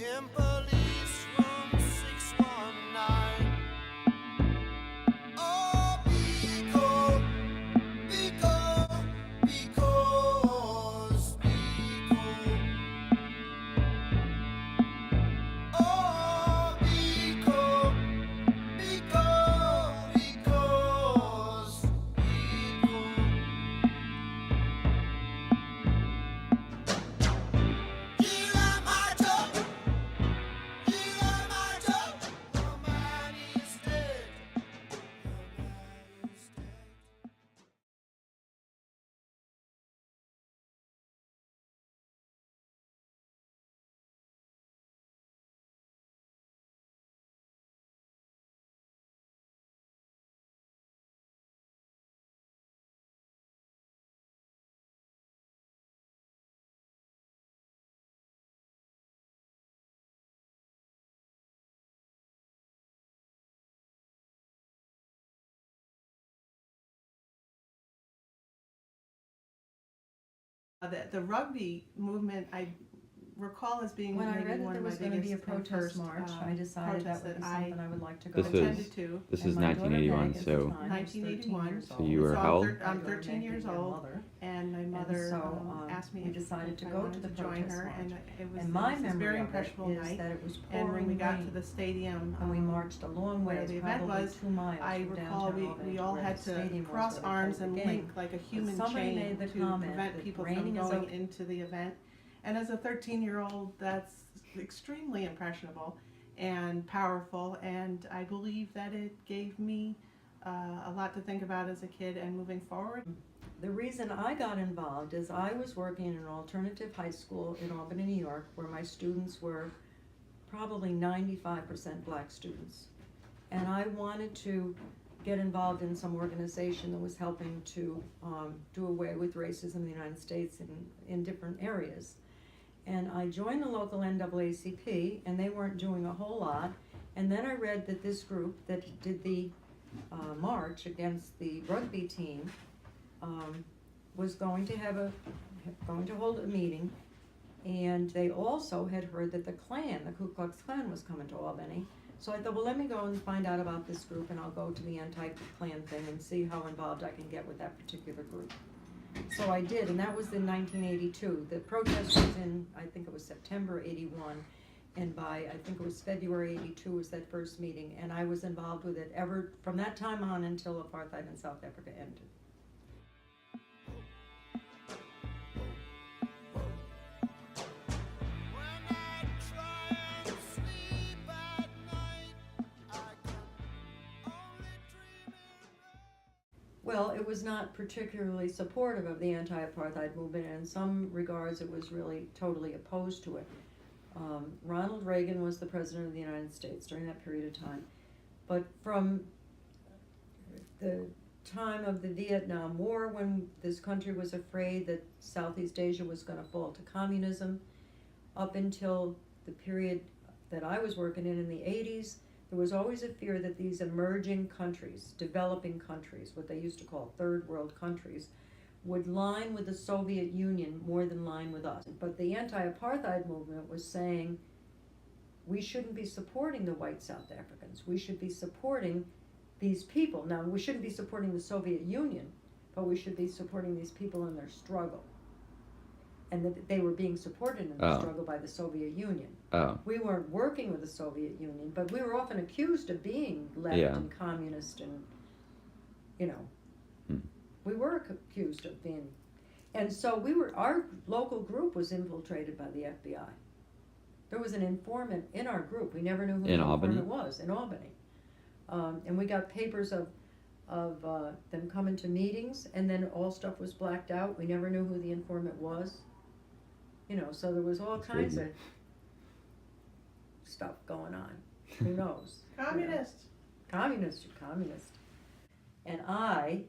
in police room 619. Oh, because, because, because, oh, because, because, Gila Macho, Gila Macho, the man is dead, the man is dead. The rugby movement, I recall as being When I maybe read that one there of my was going to be a biggest and protest first march, I decided that protests would be that I something I would like to go This to. was attended to. this And is my daughter 1981. Meg at the So time was 13 1981. years So old. you were So how old? I'm My daughter 13 Meg years being my old, mother. and my And mother so, asked me we if decided to I go to wanted the to join protest her, march. and it was, And my it was a memory very of it impressionable is night. that it was And when we pouring got rain, to the stadium, and we marched a long where ways, the event probably was, 2 miles I from recall downtown Albany we to all where had the to stadium was cross where they arms played and the game. link like a human somebody chain made the to comment prevent that people raining from is going okay. into the event. And as a 13-year-old, that's extremely impressionable and powerful, and I believe that it gave me a lot to think about as a kid and moving forward. The reason I got involved is I was working in an alternative high school in Albany, New York, where my students were probably 95% black students. And I wanted to get involved in some organization that was helping to do away with racism in the United States in different areas. And I joined the local NAACP, and they weren't doing a whole lot. And then I read that this group that did the march against the rugby team was going to hold a meeting, and they also had heard that the Ku Klux Klan was coming to Albany. So I thought, well, let me go and find out about this group, and I'll go to the anti-Klan thing and see how involved I can get with that particular group. So I did, and that was in 1982. The protest was in, I think it was September 81, and by, I think it was February 82 was that first meeting, and I was involved with it ever from that time on until apartheid in South Africa ended. When I try and sleep at night, I can only dream in. Well, it was not particularly supportive of the anti-apartheid movement, and in some regards it was really totally opposed to it. Ronald Reagan was the president of the United States during that period of time. But from the time of the Vietnam War, when this country was afraid that Southeast Asia was going to fall to communism, up until the period that I was working in the 80s, there was always a fear that these emerging countries, developing countries, what they used to call third world countries, would line with the Soviet Union more than line with us. But the anti-apartheid movement was saying we shouldn't be supporting the white South Africans. We should be supporting these people. Now, we shouldn't be supporting the Soviet Union, but we should be supporting these people in their struggle. And that they were being supported in their struggle by the Soviet Union. We weren't working with the Soviet Union, but we were often accused of being left and communist and, you know, we were accused of being. And so our local group was infiltrated by the FBI. There was an informant in our group. We never knew who the informant was, in Albany. And we got papers of them coming to meetings, and then all stuff was blacked out. We never knew who the informant was. You know, so there was all kinds of stuff going on. Who knows? Communist. Communist. And I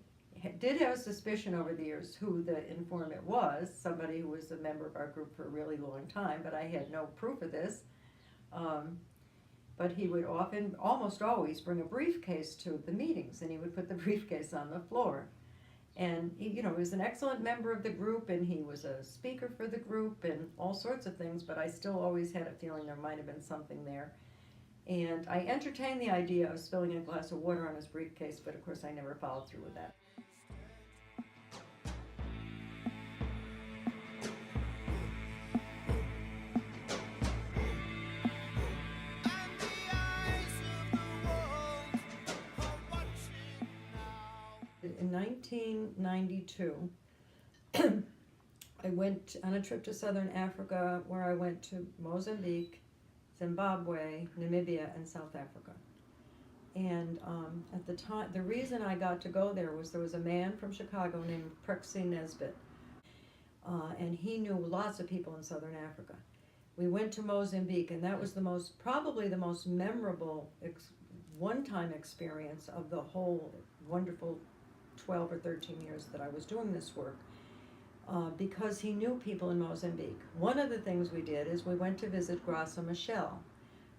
did have a suspicion over the years who the informant was, somebody who was a member of our group for a really long time, but I had no proof of this. But he would almost always bring a briefcase to the meetings, and he would put the briefcase on the floor. And he was an excellent member of the group, and he was a speaker for the group and all sorts of things, but I still always had a feeling there might have been something there. And I entertained the idea of spilling a glass of water on his briefcase, but of course I never followed through with that. And the eyes of the world are watching now. In 1992, I went on a trip to southern Africa where I went to Mozambique, Zimbabwe, Namibia, and South Africa. And at the time, the reason I got to go there was a man from Chicago named Prexy Nesbitt, and he knew lots of people in southern Africa. We went to Mozambique, and that was probably the most memorable one-time experience of the whole wonderful 12 or 13 years that I was doing this work, because he knew people in Mozambique. One of the things we did is we went to visit Graça Machel.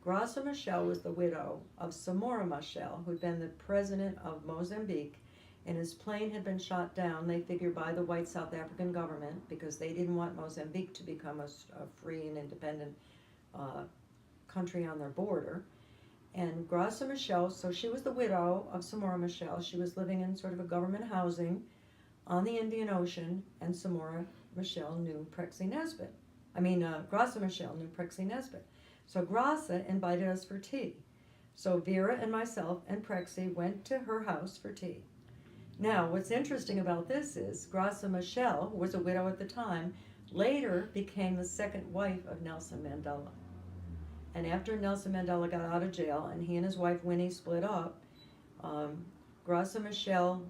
Graça Machel was the widow of Samora Machel, who'd been the president of Mozambique, and his plane had been shot down, they figure, by the white South African government, because they didn't want Mozambique to become a free and independent country on their border. And Graça Machel, so she was the widow of Samora Machel. She was living in sort of a government housing on the Indian Ocean, and Samora Machel knew Prexy Nesbitt. Graça Machel knew Prexy Nesbitt. So Graça invited us for tea. So Vera and myself and Prexy went to her house for tea. Now, what's interesting about this is Graça Machel, who was a widow at the time, later became the second wife of Nelson Mandela. And after Nelson Mandela got out of jail and he and his wife Winnie split up, Graça Machel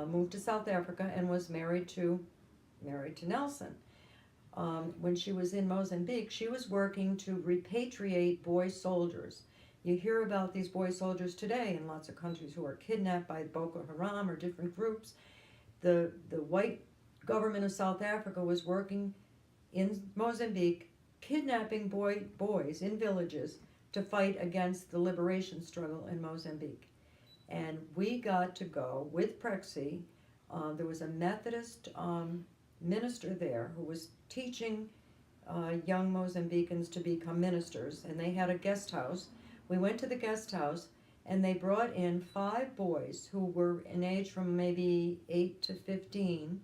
moved to South Africa and was married to Nelson. When she was in Mozambique, she was working to repatriate boy soldiers. You hear about these boy soldiers today in lots of countries who are kidnapped by Boko Haram or different groups. The white government of South Africa was working in Mozambique, kidnapping boys in villages to fight against the liberation struggle in Mozambique. And we got to go with Prexy. There was a Methodist minister there who was teaching young Mozambicans to become ministers, and they had a guest house. We went to the guest house, and they brought in 5 boys who were in age from maybe 8 to 15.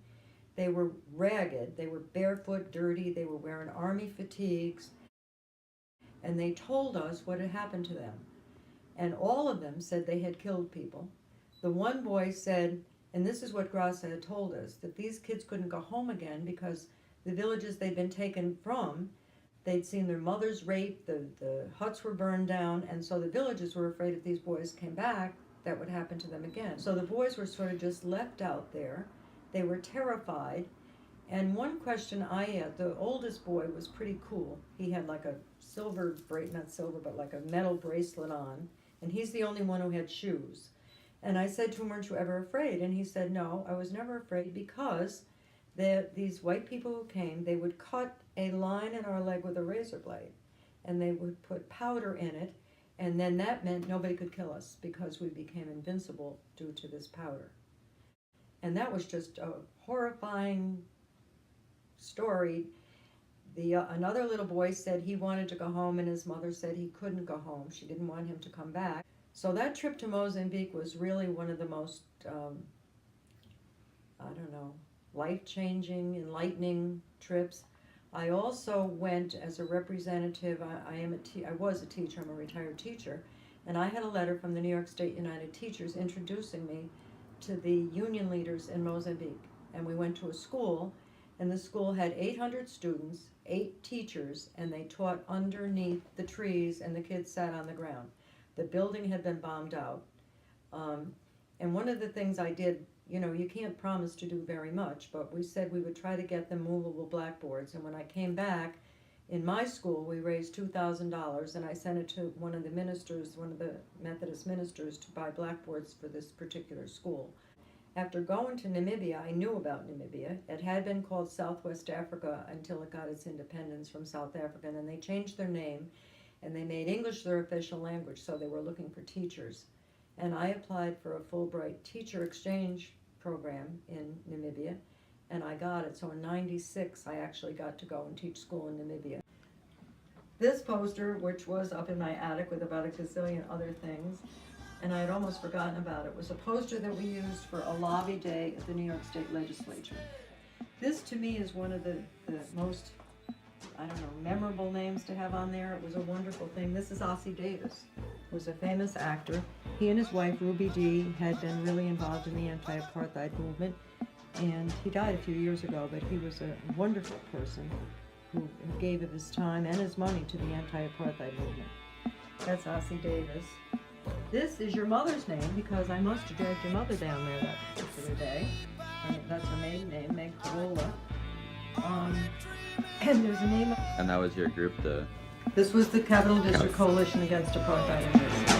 They were ragged, they were barefoot, dirty, they were wearing army fatigues, and they told us what had happened to them. And all of them said they had killed people. The one boy said, and this is what Graça had told us, that these kids couldn't go home again because the villages they'd been taken from, they'd seen their mothers raped, the huts were burned down, and so the villages were afraid if these boys came back, that would happen to them again. So the boys were sort of just left out there. They were terrified. And one question I had, the oldest boy was pretty cool. He had like a not silver, but like a metal bracelet on, and he's the only one who had shoes. And I said to him, "Weren't you ever afraid?" And he said, "No, I was never afraid, because these white people who came, they would cut a line in our leg with a razor blade, and they would put powder in it, and then that meant nobody could kill us because we became invincible due to this powder." And that was just a horrifying story. Another little boy said he wanted to go home, and his mother said he couldn't go home. She didn't want him to come back. So that trip to Mozambique was really one of the most, life-changing, enlightening trips. I also went as a representative. I was a teacher. I'm a retired teacher, and I had a letter from the New York State United Teachers introducing me to the union leaders in Mozambique. And we went to a school, and the school had 800 students, 8 teachers, and they taught underneath the trees, and the kids sat on the ground. The building had been bombed out. And one of the things I did, you can't promise to do very much, but we said we would try to get them movable blackboards. And when I came back, in my school, we raised $2,000, and I sent it to one of the Methodist ministers, to buy blackboards for this particular school. After going to Namibia, I knew about Namibia. It had been called Southwest Africa until it got its independence from South Africa, and then they changed their name, and they made English their official language, so they were looking for teachers. And I applied for a Fulbright teacher exchange program in Namibia, and I got it. So in '96, I actually got to go and teach school in Namibia. This poster, which was up in my attic with about a gazillion other things, and I had almost forgotten about it, was a poster that we used for a lobby day at the New York State Legislature. This, to me, is one of the most, I don't know, memorable names to have on there. It was a wonderful thing. This is Ossie Davis, who was a famous actor. He and his wife, Ruby Dee, had been really involved in the anti-apartheid movement, and he died a few years ago, but he was a wonderful person who gave of his time and his money to the anti-apartheid movement. That's Ossie Davis. This is your mother's name, because I must have dragged your mother down there that particular day. That's her maiden name, Meg Corolla. And there's a name. And that was your group, the... This was the Capital District Coalition Against Apartheid.